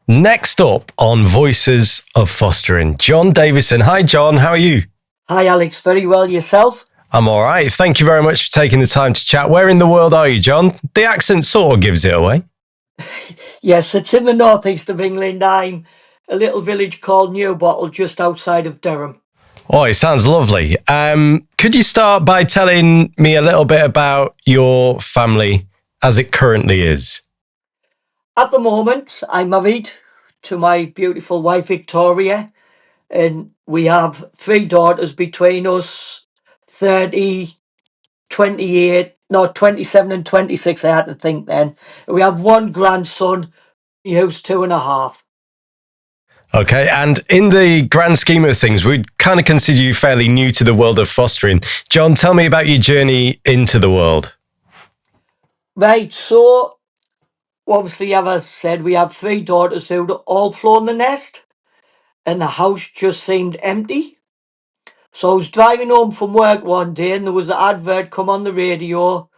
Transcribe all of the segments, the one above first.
Next up on Voices of Fostering, John Davison. Hi, John. How are you? Hi, Alex. Very well. Yourself? I'm all right. Thank you very much for taking the time to chat. Where in the world are you, John? The accent sort of gives it away. Yes, it's in the northeast of England. I'm a little village called Newbottle, just outside of Durham. Oh, it sounds lovely. Could you start by telling me a little bit about your family as it currently is? At the moment, I'm married to my beautiful wife, Victoria, and we have three daughters between us 30, 28, no, 27 and 26. I had to think then. We have one grandson who's 2.5. Okay, and in the grand scheme of things, we'd kind of consider you fairly new to the world of fostering. John, tell me about your journey into the world. Right, so obviously, as I said, we have three daughters who'd all flown the nest, and the house just seemed empty. So I was driving home from work one day and there was an advert come on the radio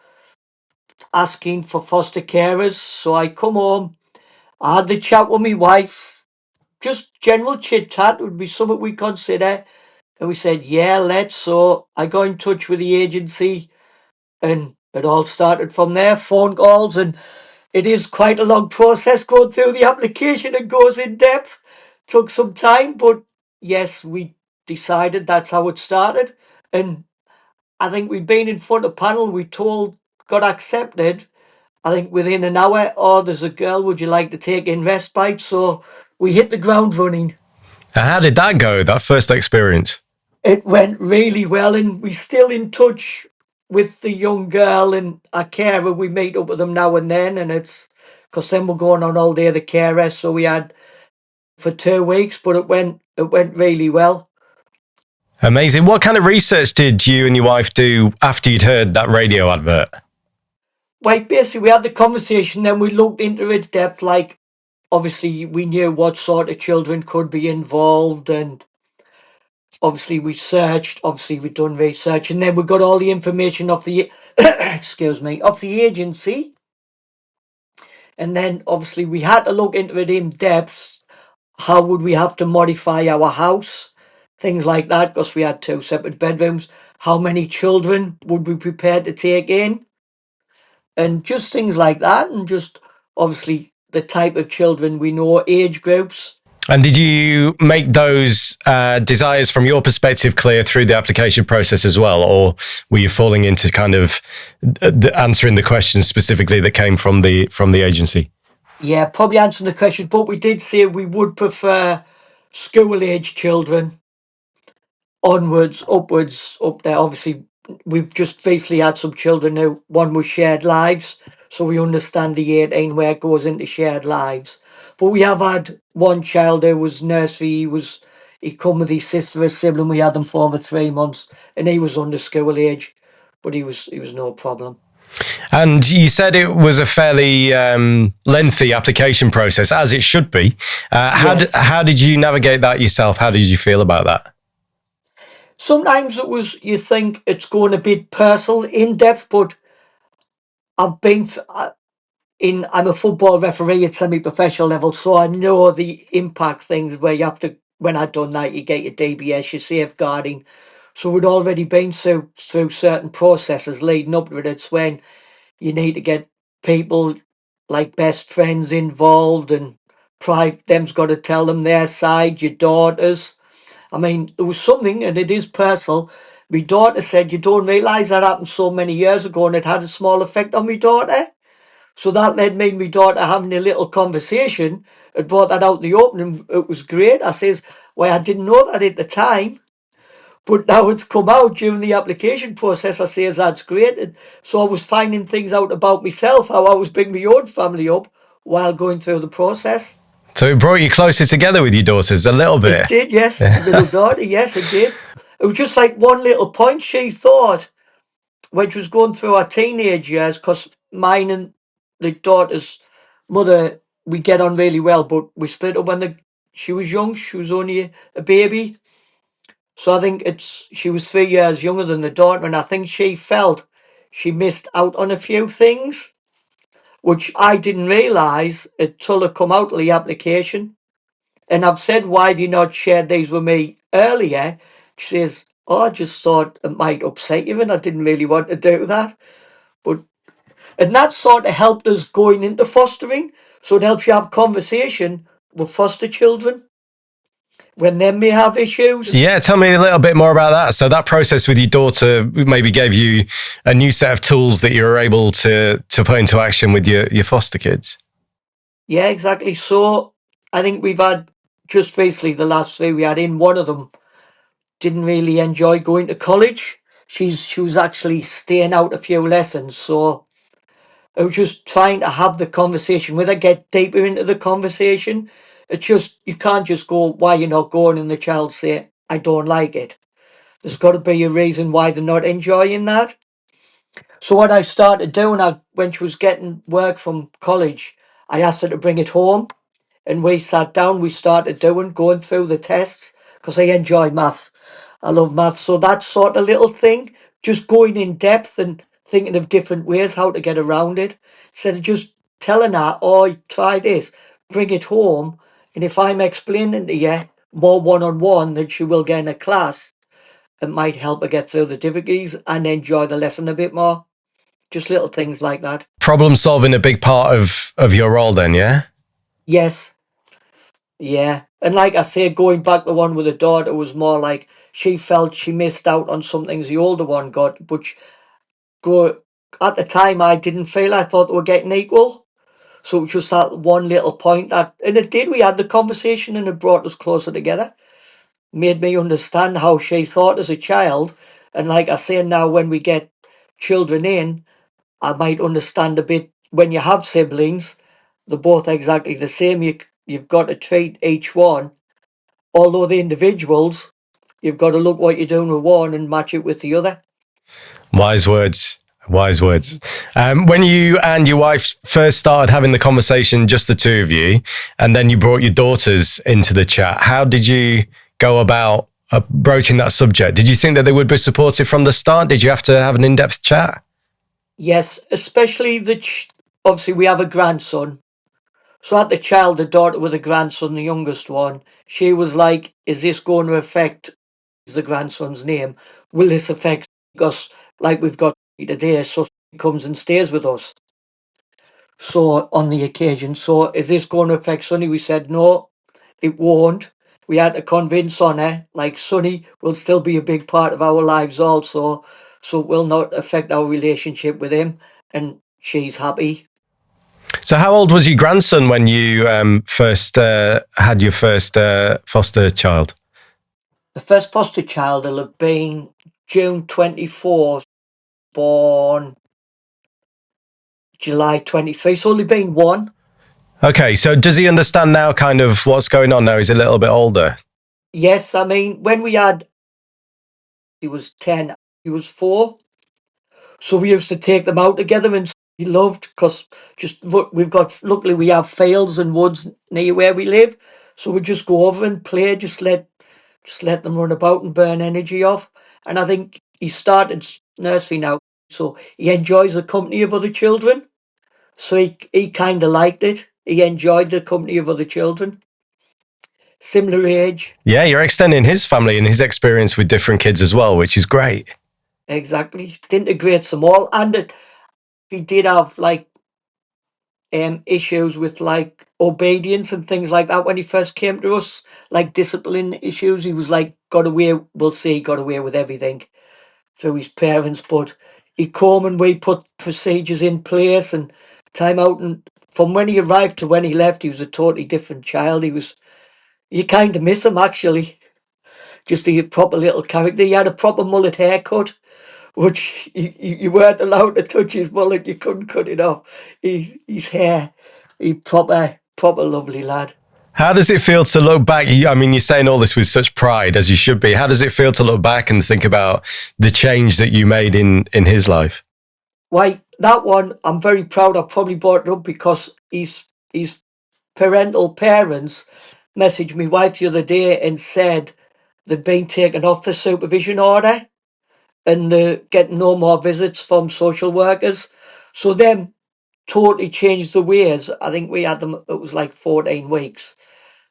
asking for foster carers. So I come home, I had the chat with my wife, just general chit chat would be something we consider. And we said, yeah, let's. So I got in touch with the agency and it all started from there, phone calls, and it is quite a long process going through the application. It goes in depth, took some time, but yes, we decided that's how it started. And I think we'd been in front of panel, we told, got accepted. I think within an hour, oh, there's a girl, would you like to take in respite? So we hit the ground running. How did that go, that first experience? It went really well, and we're still in touch with the young girl and a carer. We meet up with them now and then, and it's because then we're going on all day the carer. So we had for 2 weeks, but it went really well. Amazing. What kind of research did you and your wife do after you'd heard that radio advert? Like basically, we had the conversation, then we looked into it depth. Like obviously, we knew what sort of children could be involved, and obviously we searched. Obviously, we done research, and then we got all the information off the excuse me, off the agency. And then obviously we had to look into it in depth. How would we have to modify our house? Things like that, because we had two separate bedrooms. How many children would we be prepared to take in? And just things like that. And just obviously the type of children we know, age groups. And did you make those desires from your perspective clear through the application process as well? Or were you falling into kind of answering the questions specifically that came from the agency? Yeah, probably answering the question, but we did say we would prefer school age children onwards, upwards, up there. Obviously, we've just basically had some children who one was shared lives, so we understand the 18 where it goes into shared lives. But we have had one child who was nursery. He come with his sister, a sibling. We had him for over 3 months, and he was under school age, but he was no problem. And you said it was a fairly lengthy application process, as it should be. Yes. How did you navigate that yourself? How did you feel about that? Sometimes it was, you think it's going a bit personal, in depth, but I've been I'm a football referee at semi-professional level, so I know the impact things where you have to. When I done that, you get your DBS, your safeguarding. So we'd already been through certain processes leading up to it. It's when you need to get people like best friends involved, and them's got to tell them their side. Your daughters. I mean, there was something, and it is personal. My daughter said, "You don't realise that happened so many years ago, and it had a small effect on my daughter." So that led me and my daughter having a little conversation and brought that out in the open, and it was great. I says, well, I didn't know that at the time, but now it's come out during the application process. I says, that's great. And so I was finding things out about myself, how I was bringing my own family up while going through the process. So it brought you closer together with your daughters a little It bit. did, yes. The middle daughter, yes, it did. It was just like one little point she thought when she was going through her teenage years, because mine and the daughter's mother, we get on really well, but we split up when she was young. She was only a baby. So I think she was 3 years younger than the daughter, and I think she felt she missed out on a few things. which I didn't realise until it come out of the application. And I've said, why do you not share these with me earlier? She says, oh, I just thought it might upset you and I didn't really want to do that. But and that sort of helped us going into fostering. So it helps you have conversation with foster children when they may have issues. Yeah, tell me a little bit more about that. So that process with your daughter maybe gave you a new set of tools that you were able to put into action with your foster kids. Yeah, exactly. So I think we've had just recently the last three we had in, one of them didn't really enjoy going to college. She was actually staying out a few lessons. So I was just trying to have the conversation with her, get deeper into the conversation. It's just, you can't just go, why you're not going, and the child say, I don't like it. There's got to be a reason why they're not enjoying that. So what I started doing, when she was getting work from college, I asked her to bring it home, and we sat down, we started going through the tests, because I enjoy maths. I love maths. So that sort of little thing, just going in depth and thinking of different ways how to get around it, instead of just telling her, oh, try this, bring it home. And if I'm explaining to you more one-on-one than she will get in a class, it might help her get through the difficulties and enjoy the lesson a bit more. Just little things like that. Problem solving a big part of your role then, yeah? Yes. Yeah. And like I say, going back the one with the daughter was more like she felt she missed out on some things the older one got, but go at the time I didn't feel, I thought they were getting equal. So it was just that one little point that, and it did, we had the conversation and it brought us closer together. Made me understand how she thought as a child. And like I say now, when we get children in, I might understand a bit when you have siblings, they're both exactly the same. You've got to treat each one, although the individuals, you've got to look what you're doing with one and match it with the other. Wise words. Wise words. When you and your wife first started having the conversation, just the two of you, and then you brought your daughters into the chat, how did you go about broaching that subject? Did you think that they would be supportive from the start? Did you have to have an in-depth chat? Yes, especially obviously we have a grandson. So I had the daughter with a grandson, the youngest one. She was like, is this going to affect the grandson's name? Will this affect us like we've got today? So he comes and stays with us. So on the occasion, so is this going to affect Sonny? We said no, it won't. We had to convince on her, like Sonny will still be a big part of our lives also, so it will not affect our relationship with him, and she's happy. So how old was your grandson when you first had your first foster child? The first foster child will have been June 24th, born July 23, so only been one. Okay, so does he understand now kind of what's going on now? He's a little bit older. Yes, I mean, when we had, he was 10, he was 4. So we used to take them out together, and he loved, because just we've got, luckily we have fields and woods near where we live. So we just go over and play, just let them run about and burn energy off. And I think he started nursery now, so he enjoys the company of other children. So he kind of liked it. He enjoyed the company of other children, similar age. Yeah, you're extending his family and his experience with different kids as well, which is great. Exactly. It integrates them all. And he did have like issues with like obedience and things like that when he first came to us, like discipline issues. He was like, got away, we'll say he got away with everything through his parents, but he came and we put procedures in place and time out. And from when he arrived to when he left, he was a totally different child. You kind of miss him actually. Just a proper little character. He had a proper mullet haircut, which you weren't allowed to touch his mullet. You couldn't cut it off. His hair, he proper lovely lad. How does it feel to look back? I mean, you're saying all this with such pride, as you should be. How does it feel to look back and think about the change that you made in his life? Why, that one, I'm very proud. I probably brought it up because his parental parents messaged me wife the other day and said they'd been taken off the supervision order and they're getting no more visits from social workers. So them totally changed the ways. I think we had them, it was like 14 weeks.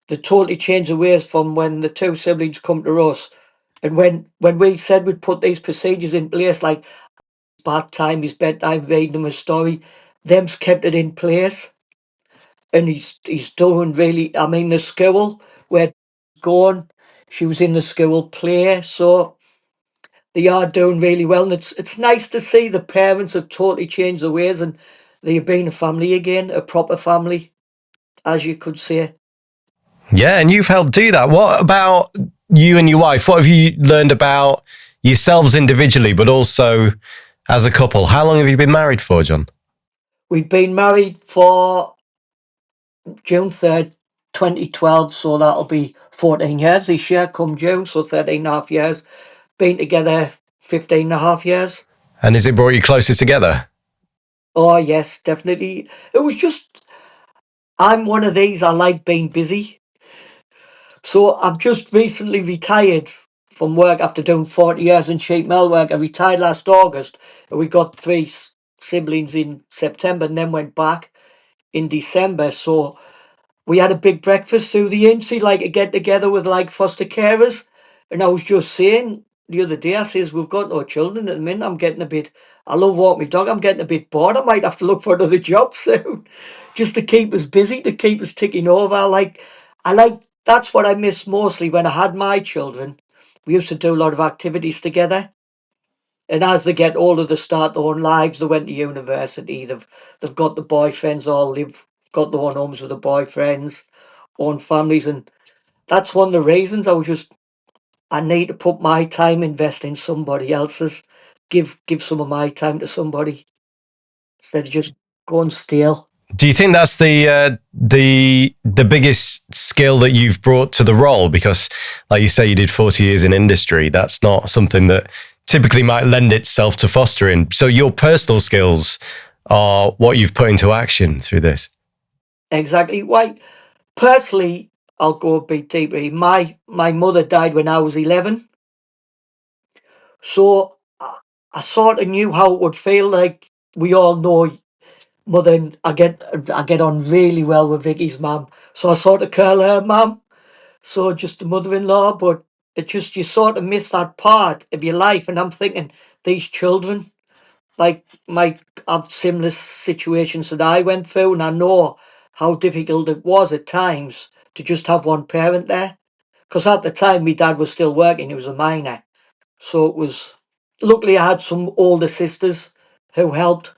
They totally changed the ways from when the two siblings come to us. And when we said we'd put these procedures in place, like bath time, his bedtime, reading him a story, them's kept it in place. And he's doing really, I mean, the school where going, she was in the school play, so they are doing really well. And it's nice to see the parents have totally changed their ways and they're being a family again, a proper family, as you could say. Yeah, and you've helped do that. What about you and your wife? What have you learned about yourselves individually, but also as a couple? How long have you been married for, John? We've been married for June 3rd, 2012, so that'll be 14 years this year, come June, so 13 and a half years. Been together 15 and a half years. And has it brought you closer together? Oh, yes, definitely. It was just, I'm one of these, I like being busy. So I've just recently retired from work after doing 40 years in sheet metal work. I retired last August, and we got three siblings in September and then went back in December. So we had a big breakfast through the agency, like a get together with like foster carers. And I was just saying the other day, I says, we've got no children at the minute. I'm getting a bit, I love walking my dog. I'm getting a bit bored. I might have to look for another job soon just to keep us busy, to keep us ticking over. That's what I miss mostly when I had my children. We used to do a lot of activities together. And as they get older, they start their own lives. They went to university. They've got the boyfriends, all live, got their own homes with the boyfriends, own families, and that's one of the reasons I need to put my time, invest in somebody else's, give some of my time to somebody instead of just going stale. Do you think that's the biggest skill that you've brought to the role? Because, like you say, you did 40 years in industry. That's not something that typically might lend itself to fostering. So your personal skills are what you've put into action through this. Exactly. Why? Personally, I'll go a bit deeper. My mother died when I was 11, so I sort of knew how it would feel. Like we all know, mother. I get on really well with Vicky's mum, so I sort of call her mum. So just the mother-in-law, but it just you sort of miss that part of your life. And I'm thinking these children, like I've similar situations that I went through, and I know how difficult it was at times to just have one parent there. Because at the time, my dad was still working; he was a miner, so it was. Luckily, I had some older sisters who helped,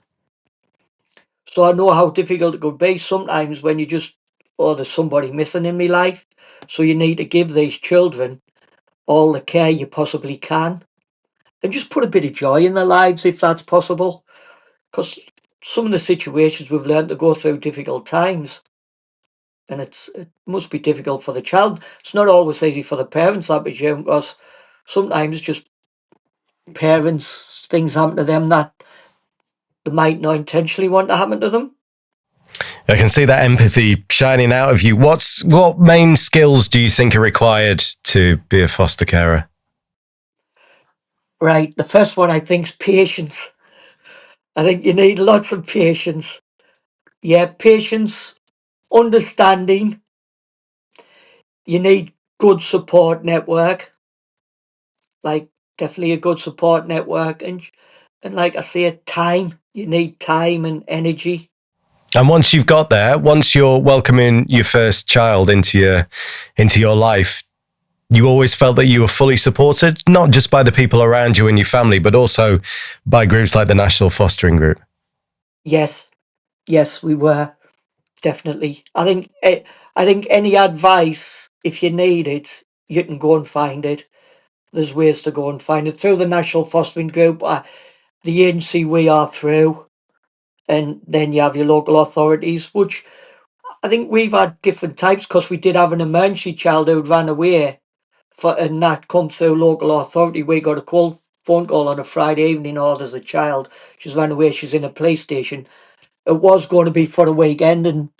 so I know how difficult it could be sometimes when you just, oh, there's somebody missing in my life, so you need to give these children all the care you possibly can, and just put a bit of joy in their lives if that's possible. Because some of the situations we've learned to go through difficult times, and it must be difficult for the child. It's not always easy for the parents, I presume, because sometimes just parents, things happen to them that they might not intentionally want to happen to them. I can see that empathy shining out of you. What main skills do you think are required to be a foster carer? Right, the first one I think is patience. I think you need lots of patience. Yeah, patience, understanding. You need good support network, like definitely a good support network, and like I say, time. You need time and energy. And once you've got there, once you're welcoming your first child into your life, you always felt that you were fully supported, not just by the people around you and your family, but also by groups like the National Fostering Group. Yes, yes, we were definitely. I think any advice, if you need it, you can go and find it. There's ways to go and find it through the National Fostering Group, the agency we are through, and then you have your local authorities, which I think we've had different types because we did have an emergency child who ran away and that come through local authority. We got a phone call on a Friday evening. Oh, there's a child. She's ran away. She's in a police station. It was going to be for a weekend, and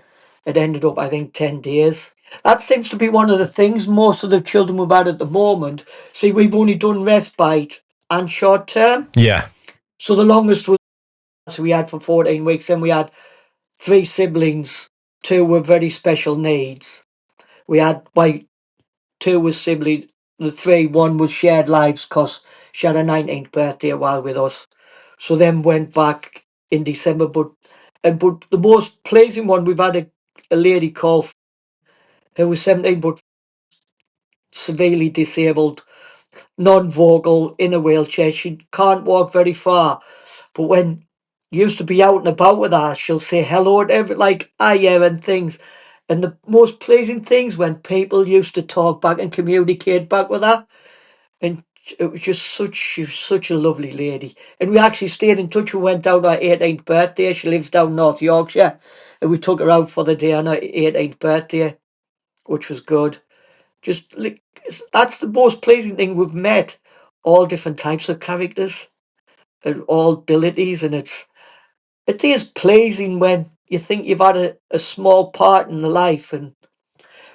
it ended up, I think, 10 days. That seems to be one of the things most of the children we've had at the moment. See, we've only done respite and short term. Yeah. So the longest was we had for 14 weeks. Then we had three siblings. Two were very special needs. We had my two was siblings. The three, one was shared lives because she had her 19th birthday while with us. So then went back in December. But the most pleasing one, we've had a lady called who was 17 but severely disabled, non-vocal, in a wheelchair. She can't walk very far. But when you used to be out and about with her, she'll say hello to like I am and things. And the most pleasing things when people used to talk back and communicate back with her. And it was just she was such a lovely lady. And we actually stayed in touch. We went down to her 18th birthday. She lives down North Yorkshire. And we took her out for the day on her 18th birthday, which was good. Just like, that's the most pleasing thing. We've met all different types of characters and all abilities. And it is pleasing when you think you've had a small part in the life. And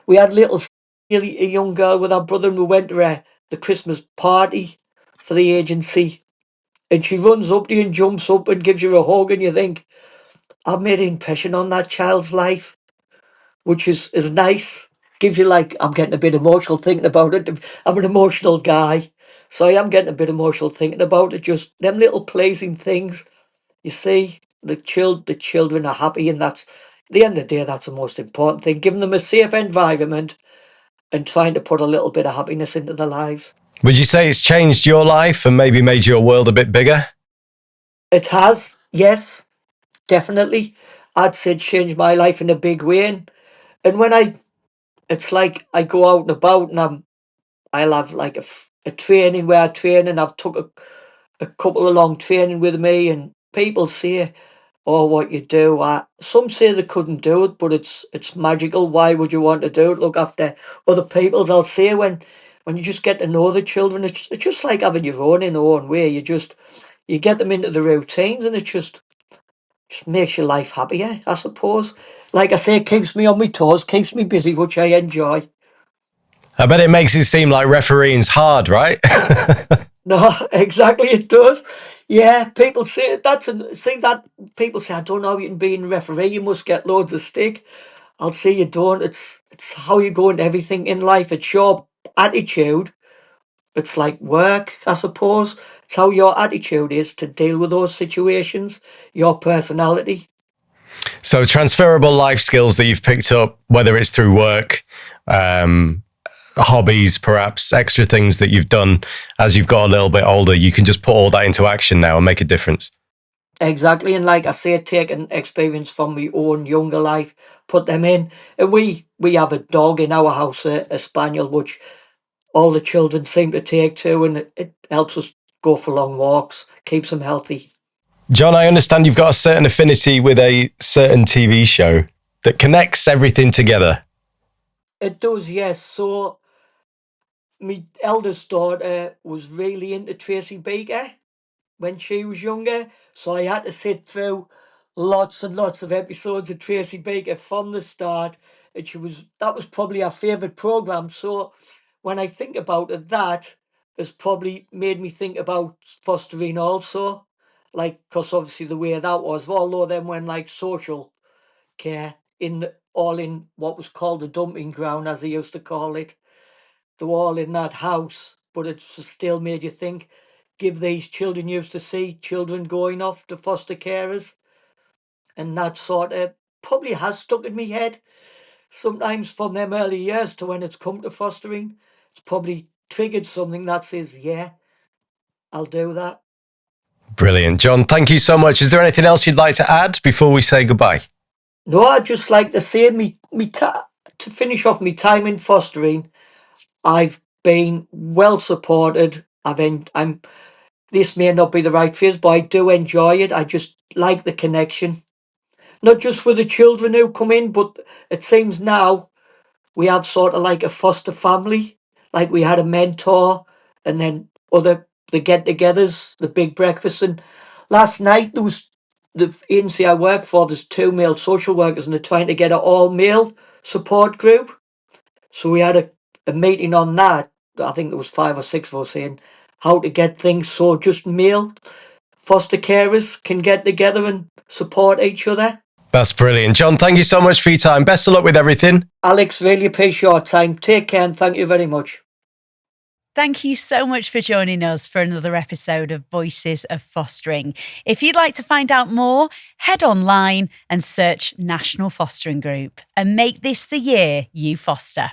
we had really a young girl with our brother, and we went to the Christmas party for the agency, and she runs up to you and jumps up and gives you a hug, and you think, I've made an impression on that child's life, which is nice. Gives you like, I'm getting a bit emotional thinking about it. I'm an emotional guy, so I am getting a bit emotional thinking about it. Just them little pleasing things. You see, the children are happy, and that's at the end of the day, that's the most important thing. Giving them a safe environment and trying to put a little bit of happiness into their lives. Would you say it's changed your life and maybe made your world a bit bigger? It has, yes, definitely. I'd say it changed my life in a big way. And when it's like I go out and about, and I'll have like a training where I train, and I've took a couple of long training with me, and people say, "Oh, what you do?" Some say they couldn't do it, but it's magical. Why would you want to do it? Look after other people's. I'll say when you just get to know the children, it's just like having your own in their own way. You get them into the routines, and it just makes your life happier, I suppose. Like I say, it keeps me on my toes, keeps me busy, which I enjoy. I bet it makes it seem like refereeing's hard, right? No, exactly, it does. Yeah, people say see that people say, I don't know how you can be a referee, you must get loads of stick. I'll say you don't. It's how you go into everything in life. It's your attitude. It's like work, I suppose. It's how your attitude is to deal with those situations, your personality. So transferable life skills that you've picked up, whether it's through work, um, hobbies, perhaps extra things that you've done as you've got a little bit older, you can just put all that into action now and make a difference. Exactly, and like I say, taking experience from my own younger life, put them in. And we have a dog in our house, a spaniel, which all the children seem to take to, and it helps us go for long walks, keeps them healthy. John, I understand you've got a certain affinity with a certain TV show that connects everything together. It does, yes. So my eldest daughter was really into Tracy Beaker when she was younger, so I had to sit through lots and lots of episodes of Tracy Baker from the start. And that was probably our favourite programme. So when I think about it, that has probably made me think about fostering also. Like, because obviously the way that was, although then when like social care all in what was called the dumping ground, as they used to call it, they were all in that house, but it still made you think, give these children used to see children going off to foster carers, and that sort of probably has stuck in my head. Sometimes from them early years to when it's come to fostering, it's probably triggered something that says, yeah, I'll do that. Brilliant. John, thank you so much. Is there anything else you'd like to add before we say goodbye? No, I'd just like to say, to finish off my time in fostering, I've been well supported. This may not be the right phrase, but I do enjoy it. I just like the connection. Not just with the children who come in, but it seems now we have sort of like a foster family. Like we had a mentor, and then the get-togethers, the big breakfasts. And last night there was the agency I work for. There's two male social workers, and they're trying to get an all-male support group. So we had a meeting on that. I think there was 5 or 6 of us saying how to get things so just male foster carers can get together and support each other. That's brilliant. John, thank you so much for your time. Best of luck with everything. Alex, really appreciate your time. Take care and thank you very much. Thank you so much for joining us for another episode of Voices of Fostering. If you'd like to find out more, head online and search National Fostering Group and make this the year you foster.